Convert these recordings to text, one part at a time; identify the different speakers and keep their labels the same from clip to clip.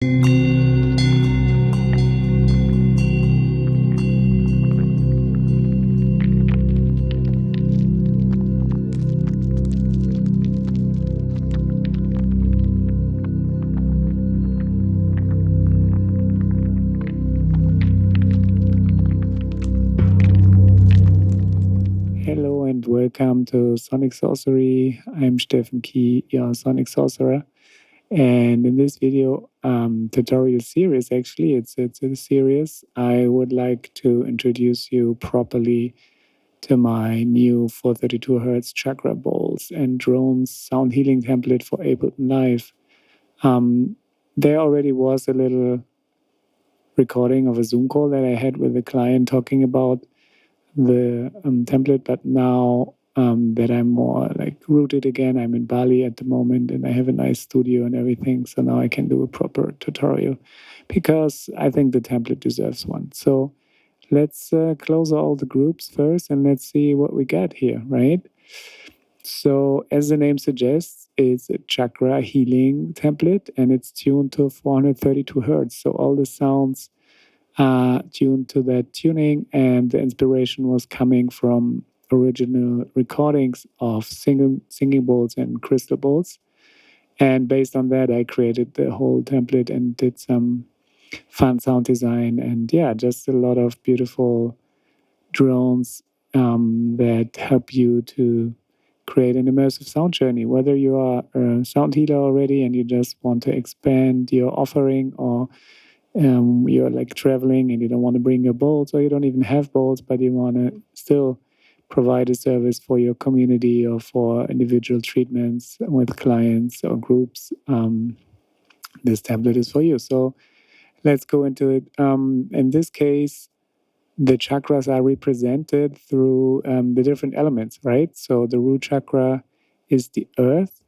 Speaker 1: Hello and welcome to Sonic Sorcery. I'm Stefan Key, your Sonic Sorcerer. And in this video tutorial series, actually, it's a series, I would like to introduce you properly to my new 432 Hz Chakra Bowls and Drones sound healing template for Ableton Live. There already was a little recording of a Zoom call that I had with a client talking about the template, but now that I'm more like rooted again, I'm in Bali at the moment and I have a nice studio and everything, so now I can do a proper tutorial because I think the template deserves one. So let's close all the groups first and let's see what we got here, right? So as the name suggests, it's a chakra healing template and it's tuned to 432 hertz, so all the sounds tuned to that tuning, and the inspiration was coming from original recordings of singing bowls and crystal bowls. And based on that, I created the whole template and did some fun sound design and yeah, just a lot of beautiful drones that help you to create an immersive sound journey. Whether you are a sound healer already and you just want to expand your offering, or you're like traveling and you don't want to bring your bowls, or you don't even have bowls, but you want to still provide a service for your community or for individual treatments with clients or groups, this template is for you. So let's go into it. In this case, the chakras are represented through the different elements, right? So the root chakra is the earth,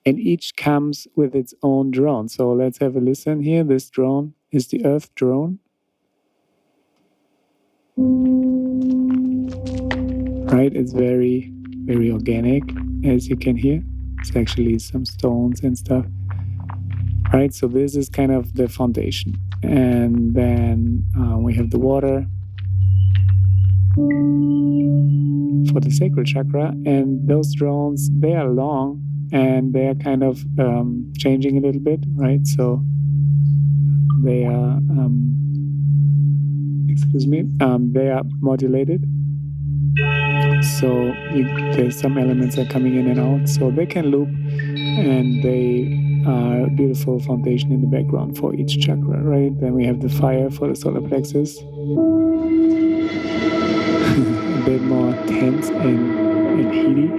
Speaker 1: and each comes with its own drone. So let's have a listen here. This drone is the earth drone. Right, it's very, very organic, as you can hear. It's actually some stones and stuff. Right, so this is kind of the foundation. And then we have the water for the sacral chakra. And those drones, they are long and they are kind of changing a little bit, right? So they are, they are modulated. So there's some elements are coming in and out. So they can loop, and they are a beautiful foundation in the background for each chakra, right? Then we have the fire for the solar plexus. A bit more tense and heaty.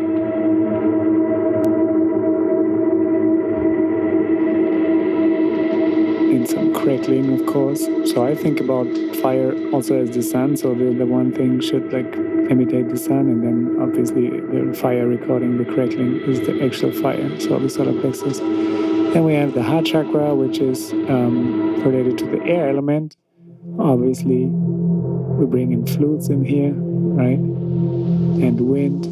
Speaker 1: And some crackling, of course. So I think about fire also as the sun. So the one thing should like imitate the sun, and then obviously the fire recording the crackling is the actual fire, so the solar plexus. Then we have the heart chakra, which is related to the air element. Obviously, we bring in flutes in here, right? And wind.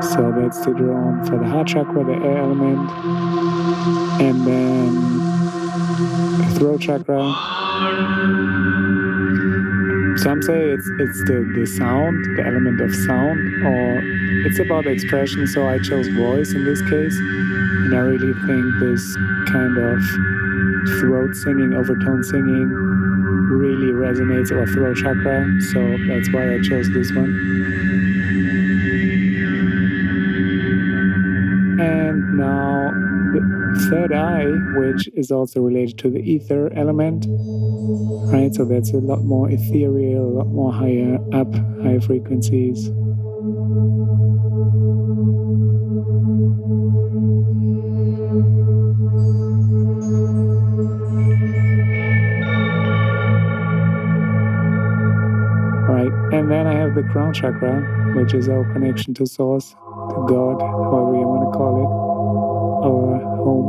Speaker 1: So that's the drone for the heart chakra, the air element. And then the throat chakra. Some say it's the sound, the element of sound, or it's about expression, so I chose voice in this case. And I really think this kind of throat singing, overtone singing really resonates with our throat chakra, so that's why I chose this one. And now the third eye, which is also related to the ether element, right? So that's a lot more ethereal, a lot more higher up, higher frequencies. Right, and then I have the crown chakra, which is our connection to source, to God, however you want to call it, our home.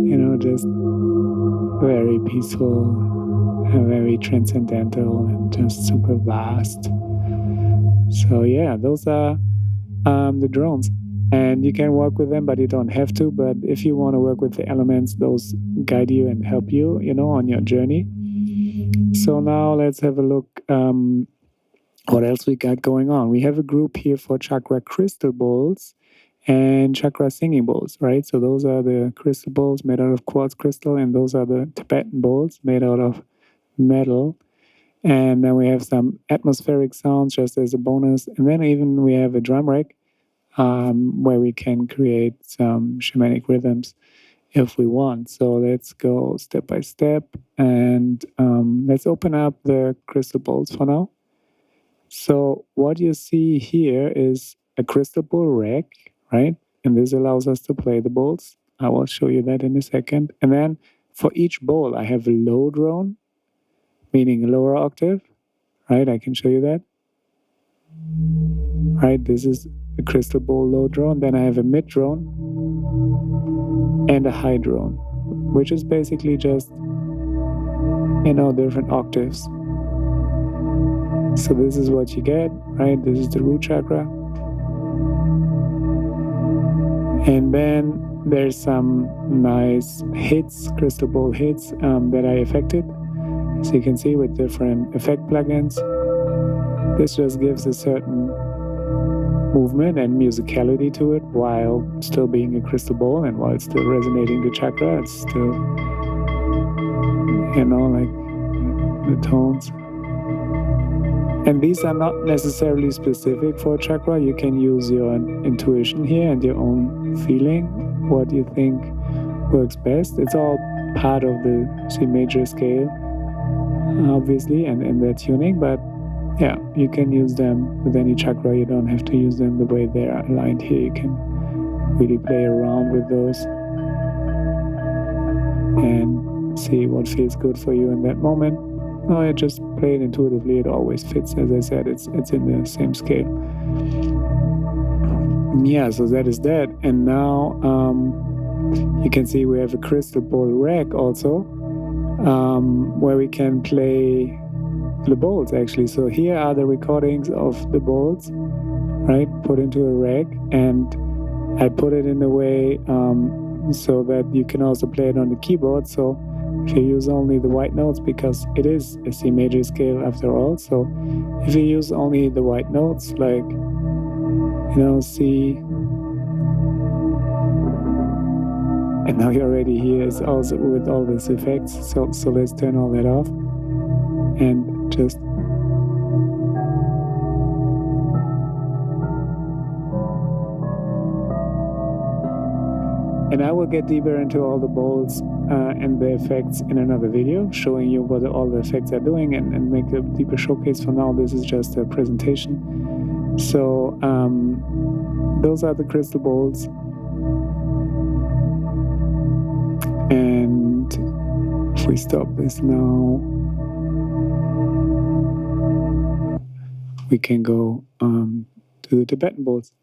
Speaker 1: You know, just very peaceful, very transcendental, and just super vast. So yeah, those are the drones. And you can work with them, but you don't have to. But if you want to work with the elements, those guide you and help you, on your journey. So now let's have a look what else we got going on. We have a group here for chakra crystal bowls and chakra singing bowls, right? So those are the crystal bowls made out of quartz crystal, and those are the Tibetan bowls made out of metal. And then we have some atmospheric sounds just as a bonus. And then even we have a drum rack where we can create some shamanic rhythms if we want. So let's go step by step, and let's open up the crystal bowls for now. So what you see here is a crystal bowl rack, right? And this allows us to play the bowls. I will show you that in a second. And then for each bowl, I have a low drone, meaning a lower octave, right? I can show you that. Right, this is a crystal bowl low drone. Then I have a mid drone and a high drone, which is basically just, different octaves. So this is what you get, right? This is the root chakra. And then there's some nice hits, crystal bowl hits that I affected. So you can see with different effect plugins. This just gives a certain movement and musicality to it while still being a crystal bowl and while still resonating the chakra. It's still, like the tones. And these are not necessarily specific for chakra. You can use your intuition here and your own feeling, what you think works best. It's all part of the C major scale, obviously, and in their tuning, but yeah, you can use them with any chakra. You don't have to use them the way they are aligned here. You can really play around with those and see what feels good for you in that moment. No, I just play it intuitively. It always fits. As I said, it's in the same scale. Yeah, so that is that. And now you can see we have a crystal bowl rack also, where we can play the bowls actually. So here are the recordings of the bowls, right? Put into a rack, and I put it in a way so that you can also play it on the keyboard. So if you use only the white notes, because it is a C major scale after all, so if you use only the white notes, like, C, and now you already hear it's also with all these effects, so let's turn all that off and just and I will get deeper into all the bowls and the effects in another video, showing you what all the effects are doing and make a deeper showcase. For now, this is just a presentation. So those are the crystal bowls. And if we stop this now, we can go to the Tibetan bowls,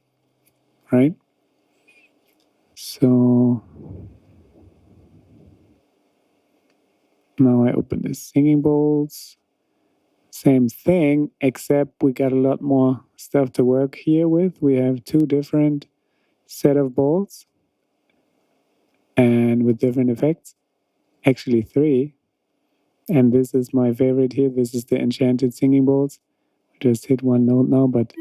Speaker 1: right? So now I open the singing bowls. Same thing, except we got a lot more stuff to work here with. We have two different set of bowls and with different effects. Actually three. And this is my favorite here. This is the enchanted singing bowls. Just hit one note now, but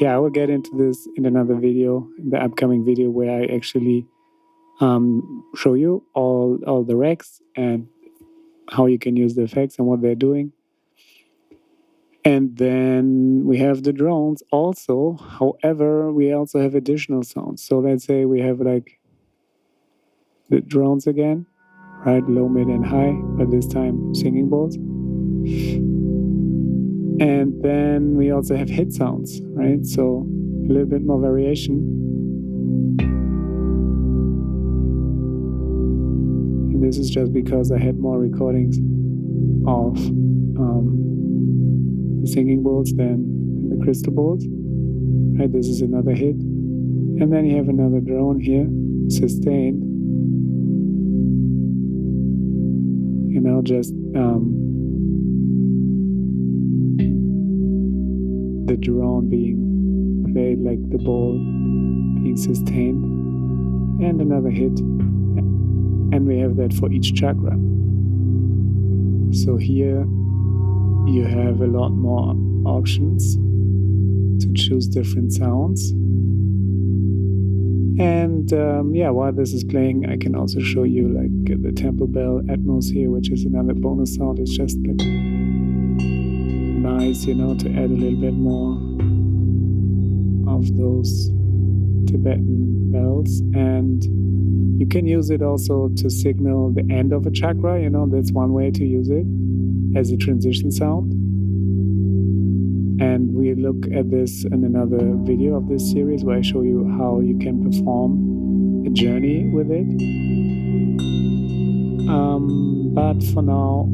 Speaker 1: yeah, I will get into this in another video, in the upcoming video, where I actually show you all the racks and how you can use the effects and what they're doing. And then we have the drones also. However, we also have additional sounds. So let's say we have like the drones again, right? Low, mid, and high, but this time singing bowls. And then we also have hit sounds, right? So a little bit more variation. And this is just because I had more recordings of the singing bowls than the crystal bowls, right? This is another hit. And then you have another drone here, sustained. Just the drone being played, like the bowl being sustained, and another hit. And we have that for each chakra. So here you have a lot more options to choose different sounds. And yeah, while this is playing, I can also show you like the temple bell Atmos here, which is another bonus sound. It's just like nice, you know, to add a little bit more of those Tibetan bells. And you can use it also to signal the end of a chakra, you know, that's one way to use it as a transition sound. And we look at this in another video of this series where I show you how you can perform a journey with it. But for now,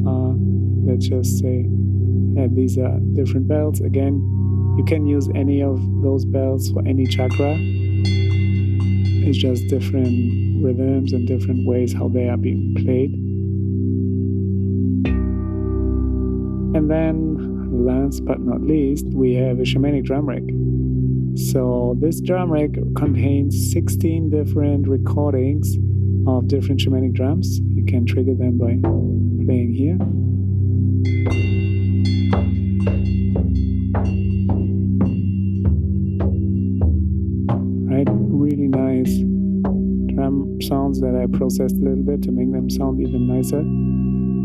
Speaker 1: let's just say that these are different bells. Again, you can use any of those bells for any chakra. It's just different rhythms and different ways how they are being played. And then last but not least, we have a shamanic drum rack. So this drum rack contains 16 different recordings of different shamanic drums. You can trigger them by playing here. Right, really nice drum sounds that I processed a little bit to make them sound even nicer.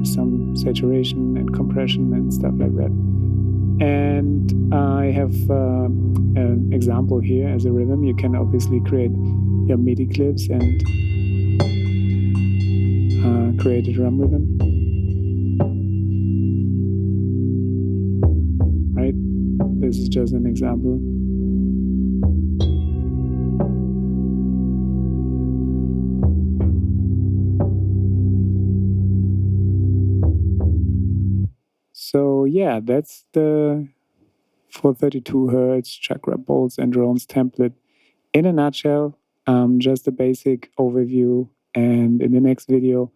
Speaker 1: Some saturation and compression and stuff like that. And I have an example here as a rhythm. You can obviously create your MIDI clips and create a drum rhythm. Right? This is just an example. So yeah, that's the 432 Hz Chakra Bowls and Drones template in a nutshell. Just a basic overview, and in the next video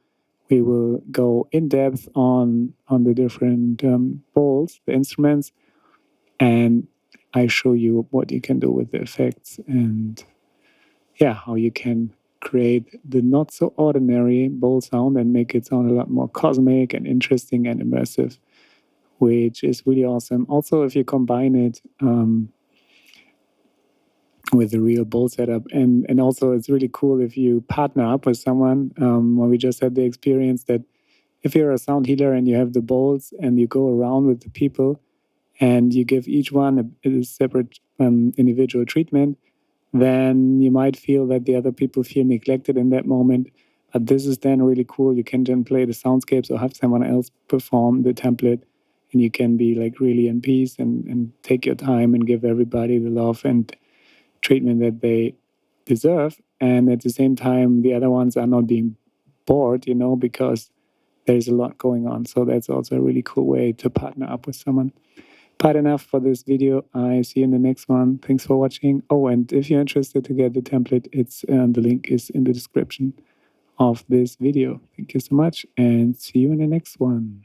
Speaker 1: we will go in depth on the different bowls, the instruments, and I show you what you can do with the effects and yeah, how you can create the not so ordinary bowl sound and make it sound a lot more cosmic and interesting and immersive, which is really awesome. Also, if you combine it with a real bowl setup, and also it's really cool if you partner up with someone. Well, we just had the experience that if you're a sound healer and you have the bowls and you go around with the people and you give each one a separate individual treatment, then you might feel that the other people feel neglected in that moment. But this is then really cool. You can then play the soundscapes or have someone else perform the template, and you can be like really in peace and take your time and give everybody the love and treatment that they deserve. And at the same time, the other ones are not being bored, you know, because there's a lot going on. So that's also a really cool way to partner up with someone. But enough for this video. I see you in the next one. Thanks for watching. Oh, and if you're interested to get the template, it's the link is in the description of this video. Thank you so much and see you in the next one.